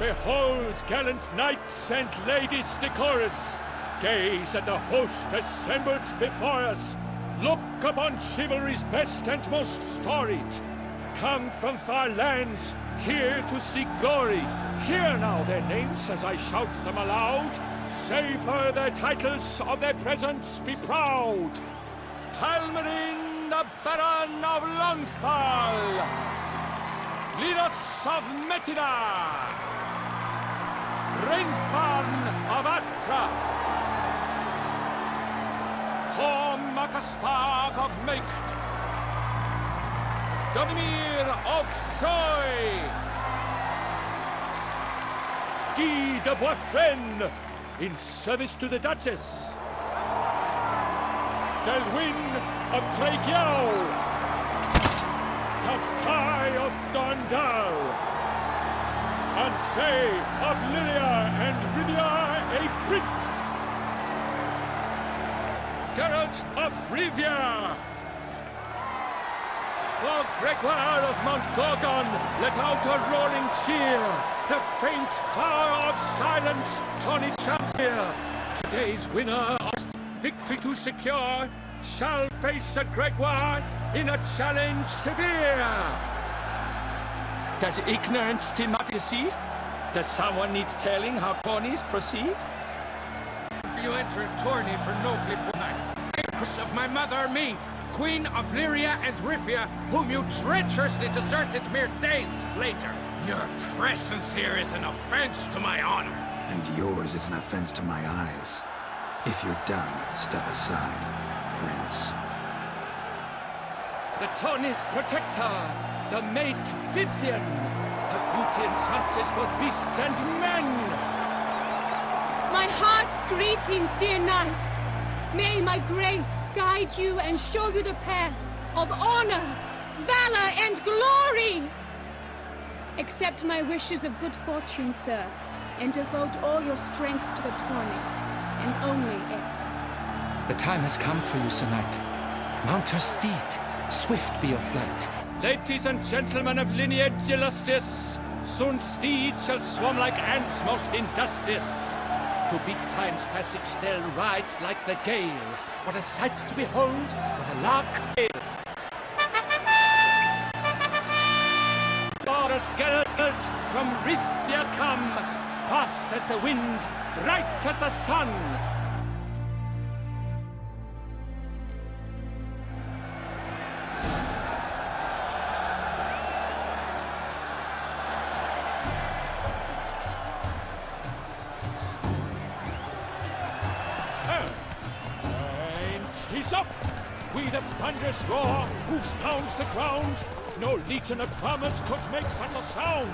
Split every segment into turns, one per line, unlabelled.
Behold, gallant knights and ladies decorous, gaze at the host assembled before us. Look upon chivalry's best and most storied. Come from far lands, here to seek glory. Hear now their names as I shout them aloud. Savor their titles, of their presence be proud. Halmarin, the Baron of Longfall. Linos of Metida. Rainfarn of Atra. Horm Makaspark of Meikt. Donimir of Troy. Guy de Boisfren, in service to the Duchess. Delwyn of Craigiau. Count Ty of Dondal. Ansay of Lilia and Rivia a prince. Geralt of Rivia. For Gregoire of Mount Gorgon, let out a roaring cheer. The faint fire of silence, Tourney champion. Today's winner of victory to secure shall face a Gregoire in a challenge severe. Does ignorance still not deceive? Does someone need telling how tourneys proceed?
You enter Tourney for nobly knights, heirs of my mother Meath, Queen of Lyria and Rivia, whom you treacherously deserted mere days later. Your presence here is an offense to my honor.
And yours is an offense to my eyes. If you're done, step aside, Prince.
The Tourney's protector, the mate Vivian. Her beauty entrances both beasts and men.
My heart's greetings, dear knights. May my grace guide you and show you the path of honor, valor, and glory. Accept my wishes of good fortune, sir, and devote all your strength to the tourney, and only it.
The time has come for you, Sir Knight. Mount your steed. Swift be your flight.
Ladies and gentlemen of lineage illustrious, soon steeds shall swarm like ants most industrious. To beat time's passage they'll ride like the gale. What a sight to behold, what a lark hail. Boris Geralt from Rithia come, fast as the wind, bright as the sun. He's up! With a thunderous roar, hoofs pounds the ground. No legion of drummers could make such a sound.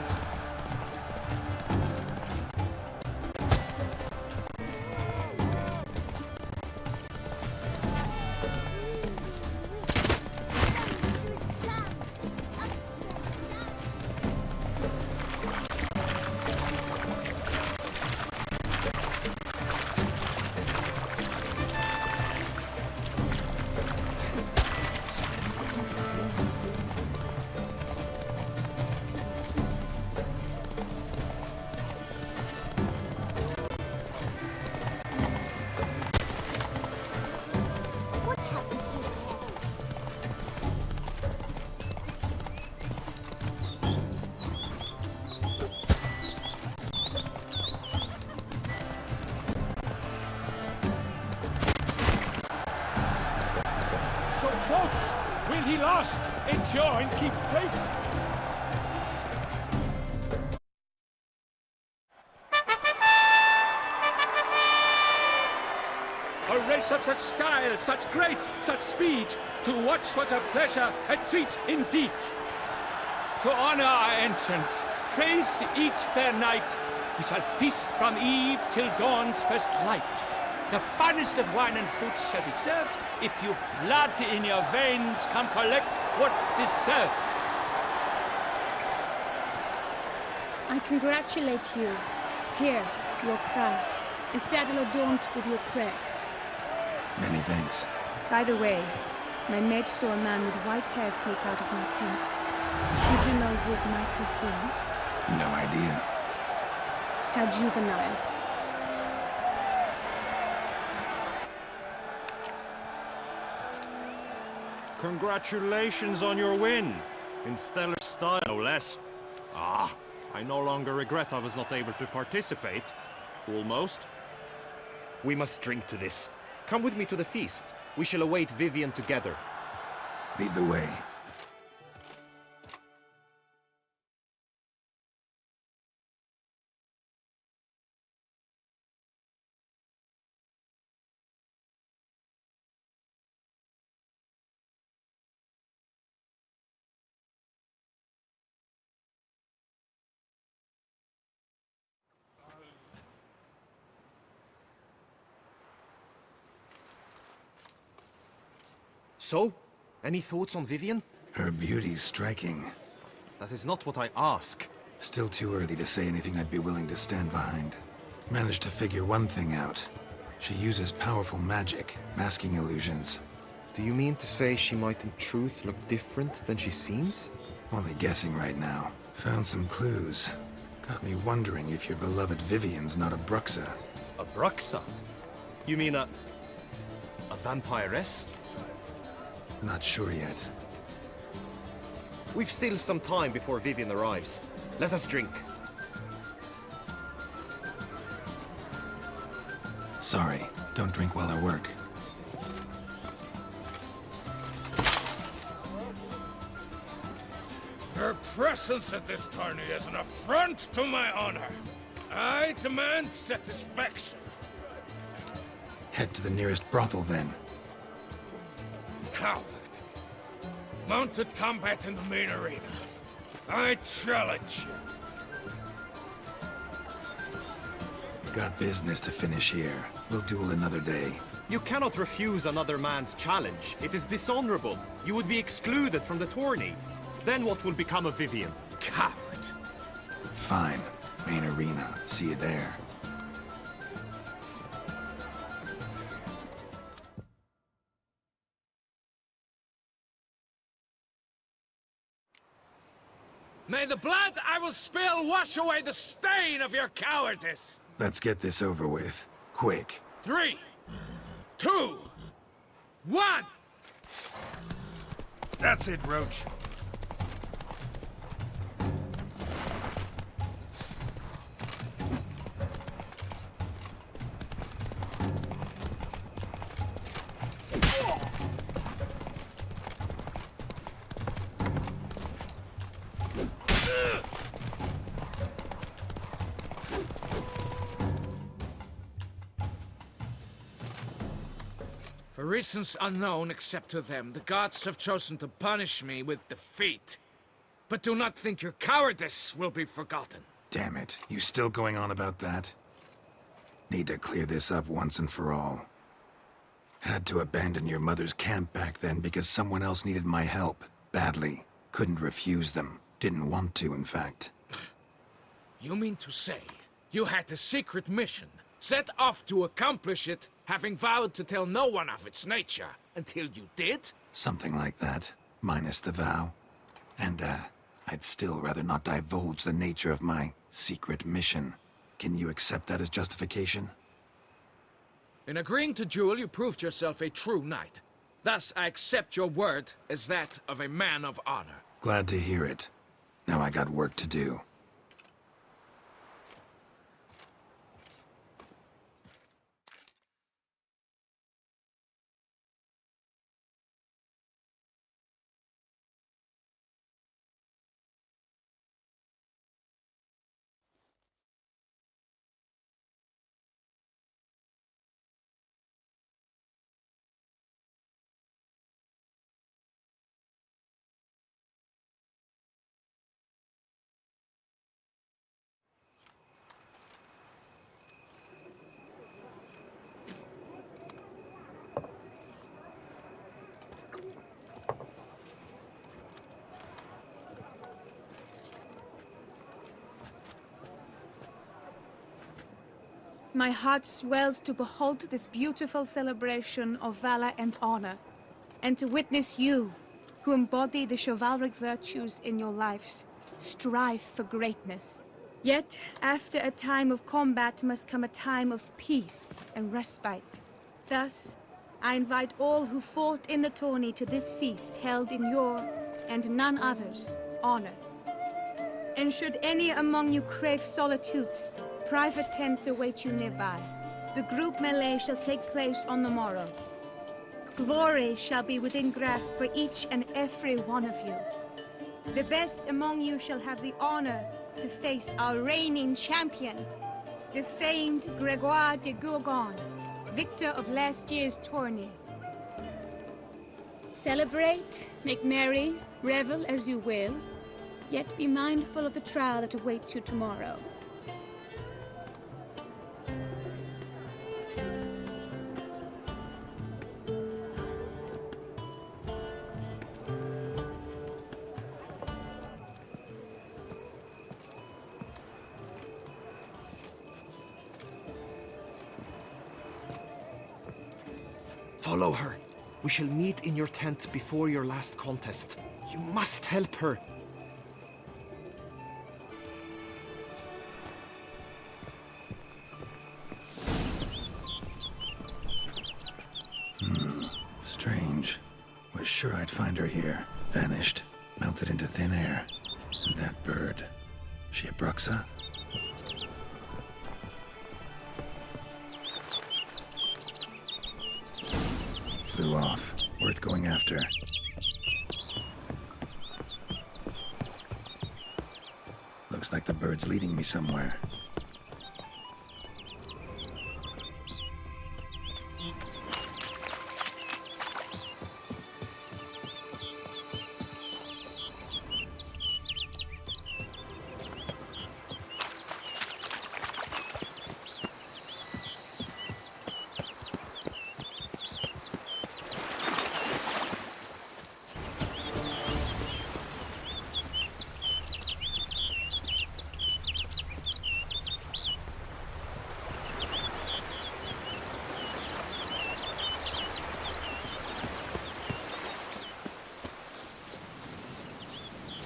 So close! Will he last? Endure and keep pace? A race of such style, such grace, such speed. To watch was a pleasure, a treat indeed. To honor our entrance, praise each fair knight. We shall feast from eve till dawn's first light. The finest of wine and fruit shall be served. If you've blood in your veins, come collect what's deserved.
I congratulate you. Here, your prize. A saddle adorned with your crest.
Many thanks.
By the way, my maid saw a man with white hair sneak out of my tent. Would you know who it might have been?
No idea.
How juvenile.
Congratulations on your win. In stellar style, no less. Ah, I no longer regret I was not able to participate. Almost. We must drink to this. Come with me to the feast. We shall await Vivian together.
Lead the way.
So, any thoughts on Vivian?
Her beauty's striking.
That is not what I ask.
Still too early to say anything I'd be willing to stand behind. Managed to figure one thing out. She uses powerful magic, masking illusions.
Do you mean to say she might in truth look different than she seems?
Only guessing right now. Found some clues. Got me wondering if your beloved Vivian's not a Bruxa.
A Bruxa? You mean a vampiress?
Not sure yet.
We've still some time before Vivian arrives. Let us drink.
Sorry, don't drink while I work.
Her presence at this tourney is an affront to my honor. I demand satisfaction.
Head to the nearest brothel then.
Coward. Mounted combat in the main arena. I challenge you.
Got business to finish here. We'll duel another day.
You cannot refuse another man's challenge. It is dishonorable. You would be excluded from the tourney. Then what will become of Vivian?
Coward.
Fine. Main arena. See you there.
May the blood I will spill wash away the stain of your cowardice.
Let's get this over with. Quick.
3, 2, 1.
That's it, Roach.
For reasons unknown except to them, the gods have chosen to punish me with defeat. But do not think your cowardice will be forgotten.
Damn it. You still going on about that? Need to clear this up once and for all. Had to abandon your mother's camp back then because someone else needed my help. Badly. Couldn't refuse them. Didn't want to, in fact.
You mean to say you had a secret mission, set off to accomplish it, having vowed to tell no one of its nature, until you did?
Something like that. Minus the vow. And, I'd still rather not divulge the nature of my secret mission. Can you accept that as justification?
In agreeing to duel, you proved yourself a true knight. Thus, I accept your word as that of a man of honor.
Glad to hear it. Now I got work to do.
My heart swells to behold this beautiful celebration of valor and honor, and to witness you, who embody the chivalric virtues in your lives, strive for greatness. Yet, after a time of combat must come a time of peace and respite. Thus, I invite all who fought in the tourney to this feast held in your, and none other's, honor. And should any among you crave solitude, private tents await you nearby. The group melee shall take place on the morrow. Glory shall be within grasp for each and every one of you. The best among you shall have the honor to face our reigning champion, the famed Gregoire de Gourgon, victor of last year's tourney. Celebrate, make merry, revel as you will, yet be mindful of the trial that awaits you tomorrow.
Follow her. We shall meet in your tent before your last contest. You must help her.
Strange. Was sure I'd find her here. Vanished. Melted into thin air. And that bird. She a Bruxa? Flew off. Worth going after. Looks like the bird's leading me somewhere.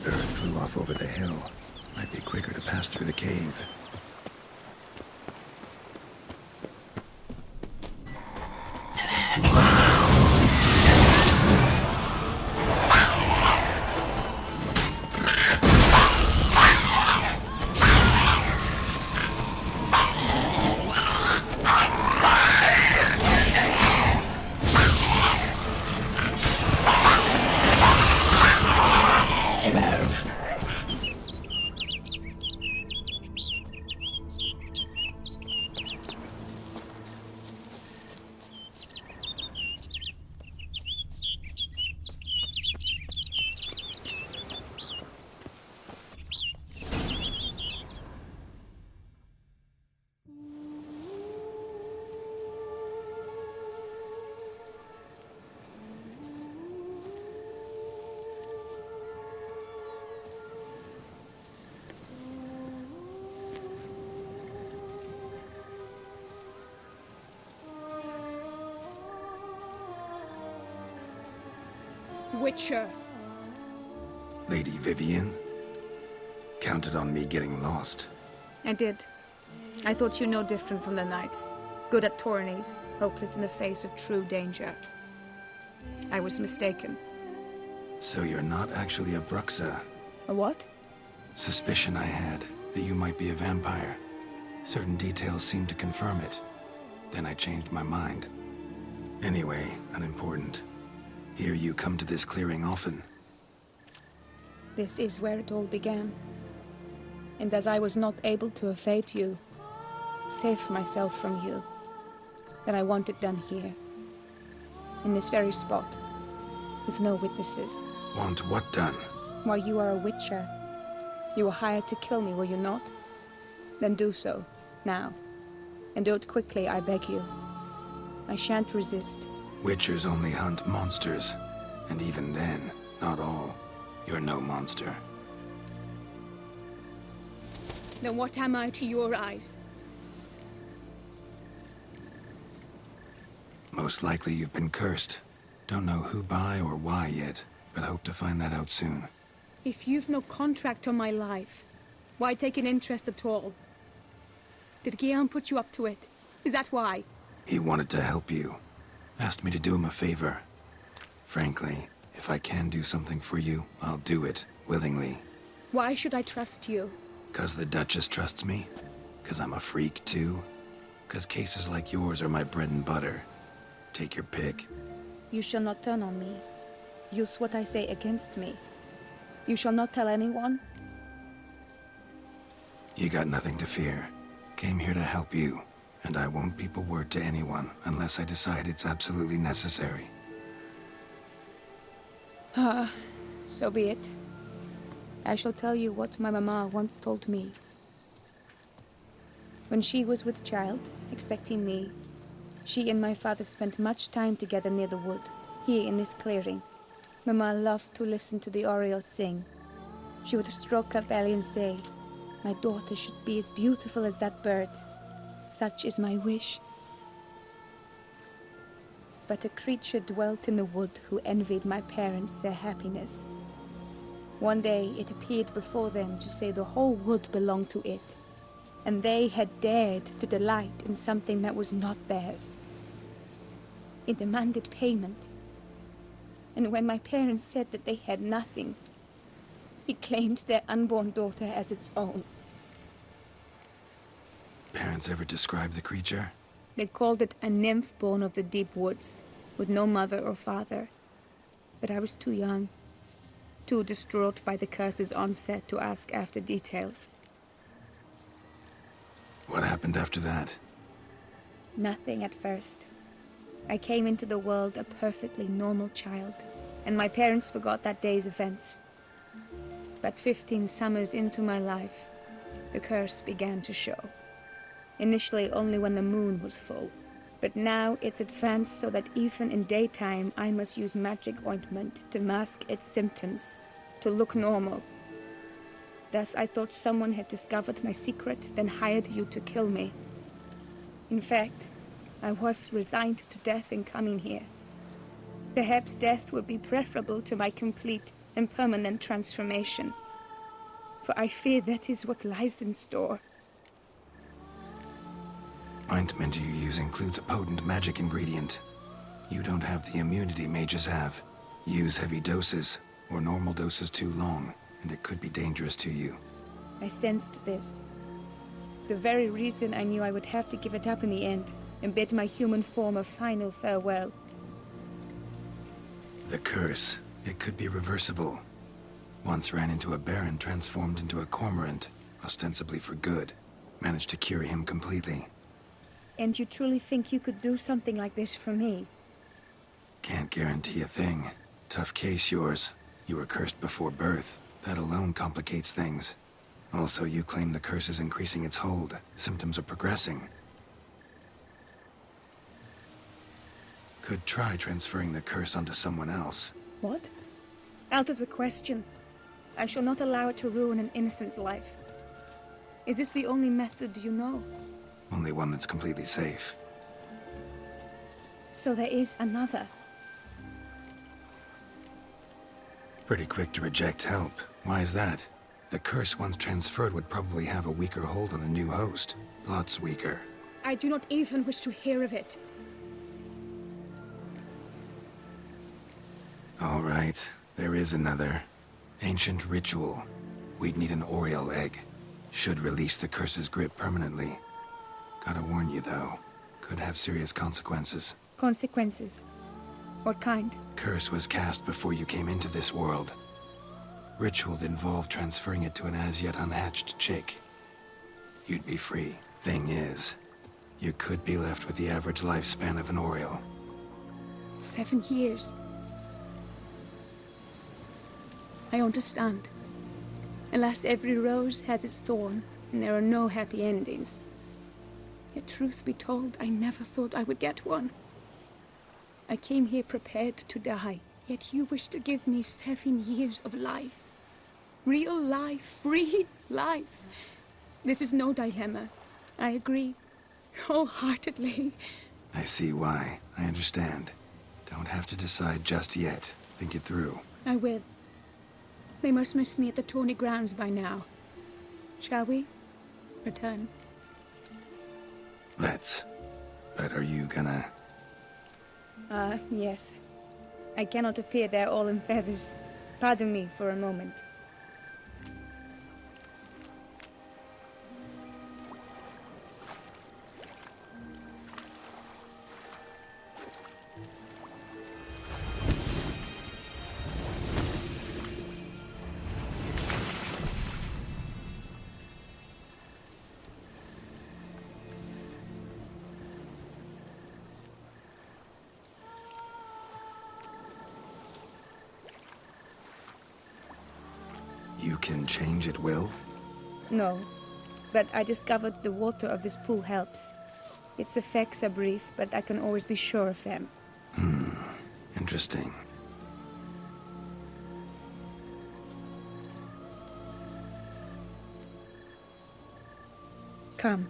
Bird flew off over the hill. Might be quicker to pass through the cave.
Witcher.
Lady Vivian? Counted on me getting lost.
I did. I thought you no different from the knights. Good at tourneys, hopeless in the face of true danger. I was mistaken.
So you're not actually a Bruxa?
A what?
Suspicion I had, that you might be a vampire. Certain details seemed to confirm it. Then I changed my mind. Anyway, unimportant. Hear you come to this clearing often.
This is where it all began. And as I was not able to evade you, save myself from you, then I want it done here. In this very spot. With no witnesses.
Want what done?
While you are a witcher. You were hired to kill me, were you not? Then do so, now. And do it quickly, I beg you. I shan't resist.
Witchers only hunt monsters. And even then, not all. You're no monster.
Then what am I to your eyes?
Most likely you've been cursed. Don't know who by or why yet, but hope to find that out soon.
If you've no contract on my life, Why take an interest at all? Did Guillaume put you up to it? Is that why?
He wanted to help you. Asked me to do him a favor. Frankly, if I can do something for you, I'll do it, willingly.
Why should I trust you?
'Cause the Duchess trusts me? 'Cause I'm a freak, too? 'Cause cases like yours are my bread and butter. Take your pick.
You shall not turn on me. Use what I say against me. You shall not tell anyone?
You got nothing to fear. Came here to help you, and I won't peep a word to anyone unless I decide it's absolutely necessary.
So be it. I shall tell you what my mama once told me. When she was with child, expecting me, she and my father spent much time together near the wood, here in this clearing. Mama loved to listen to the orioles sing. She would stroke her belly and say, "My daughter should be as beautiful as that bird. Such is my wish." But a creature dwelt in the wood who envied my parents their happiness. One day it appeared before them to say the whole wood belonged to it, and they had dared to delight in something that was not theirs. It demanded payment, and when my parents said that they had nothing, it claimed their unborn daughter as its own.
Parents ever describe the creature?
They called it a nymph born of the deep woods, with no mother or father. But I was too young, too distraught by the curse's onset to ask after details.
What happened after that?
Nothing at first. I came into the world a perfectly normal child, and my parents forgot that day's events. But 15 summers into my life, the curse began to show. Initially only when the moon was full, but now it's advanced so that even in daytime I must use magic ointment to mask its symptoms, to look normal. Thus I thought someone had discovered my secret, then hired you to kill me. In fact, I was resigned to death in coming here. Perhaps death would be preferable to my complete and permanent transformation, for I fear that is what lies in store.
Ointment you use includes a potent magic ingredient. You don't have the immunity mages have. Use heavy doses, or normal doses too long, and it could be dangerous to you.
I sensed this. The very reason I knew I would have to give it up in the end, and bid my human form a final farewell.
The curse, it could be reversible. Once ran into a baron transformed into a cormorant, ostensibly for good. Managed to cure him completely.
And you truly think you could do something like this for me?
Can't guarantee a thing. Tough case, yours. You were cursed before birth. That alone complicates things. Also, you claim the curse is increasing its hold. Symptoms are progressing. Could try transferring the curse onto someone else.
What? Out of the question. I shall not allow it to ruin an innocent's life. Is this the only method you know?
Only one that's completely safe.
So there is another.
Pretty quick to reject help. Why is that? The curse once transferred would probably have a weaker hold on the new host. Lots weaker.
I do not even wish to hear of it.
All right, there is another. Ancient ritual. We'd need an oriole egg. Should release the curse's grip permanently. Gotta warn you, though. Could have serious consequences.
Consequences? What kind?
Curse was cast before you came into this world. Ritual involved transferring it to an as-yet unhatched chick. You'd be free. Thing is, you could be left with the average lifespan of an oriole.
7 years. I understand. Alas, every rose has its thorn, and there are no happy endings. Yet truth be told, I never thought I would get one. I came here prepared to die, yet you wish to give me 7 years of life. Real life, free life. This is no dilemma. I agree, wholeheartedly.
I see why. I understand. Don't have to decide just yet. Think it through.
I will. They must miss me at the Tourney grounds by now. Shall we return?
Let's. But are you gonna...
Yes. I cannot appear there all in feathers. Pardon me for a moment.
You can change at will?
No, but I discovered the water of this pool helps. Its effects are brief, but I can always be sure of them.
Interesting.
Come.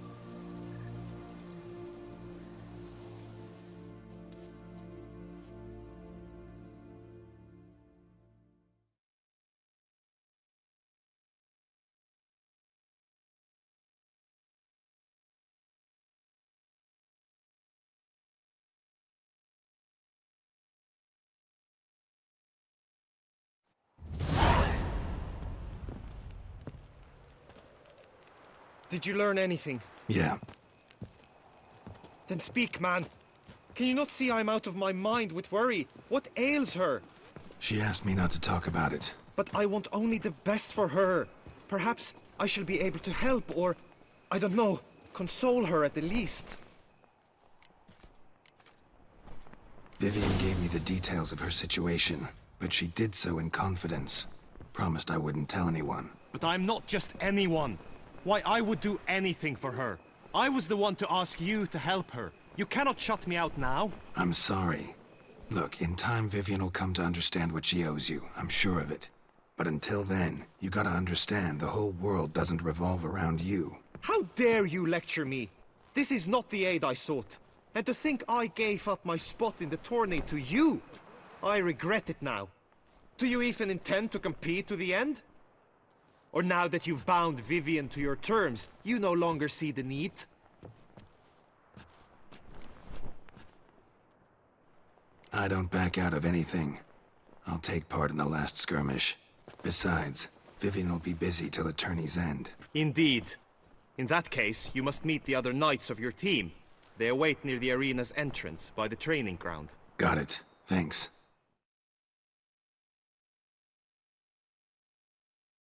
Did you learn anything?
Yeah.
Then speak, man. Can you not see I'm out of my mind with worry? What ails her?
She asked me not to talk about it.
But I want only the best for her. Perhaps I shall be able to help or, I don't know, console her at the least.
Vivian gave me the details of her situation, but she did so in confidence. Promised I wouldn't tell anyone.
But I'm not just anyone. Why, I would do anything for her. I was the one to ask you to help her. You cannot shut me out now.
I'm sorry. Look, in time Vivian will come to understand what she owes you. I'm sure of it. But until then, you gotta understand the whole world doesn't revolve around you.
How dare you lecture me? This is not the aid I sought. And to think I gave up my spot in the tourney to you! I regret it now. Do you even intend to compete to the end? Or now that you've bound Vivian to your terms, you no longer see the need?
I don't back out of anything. I'll take part in the last skirmish. Besides, Vivian will be busy till the tourney's end.
Indeed. In that case, you must meet the other knights of your team. They await near the arena's entrance, by the training ground.
Got it. Thanks.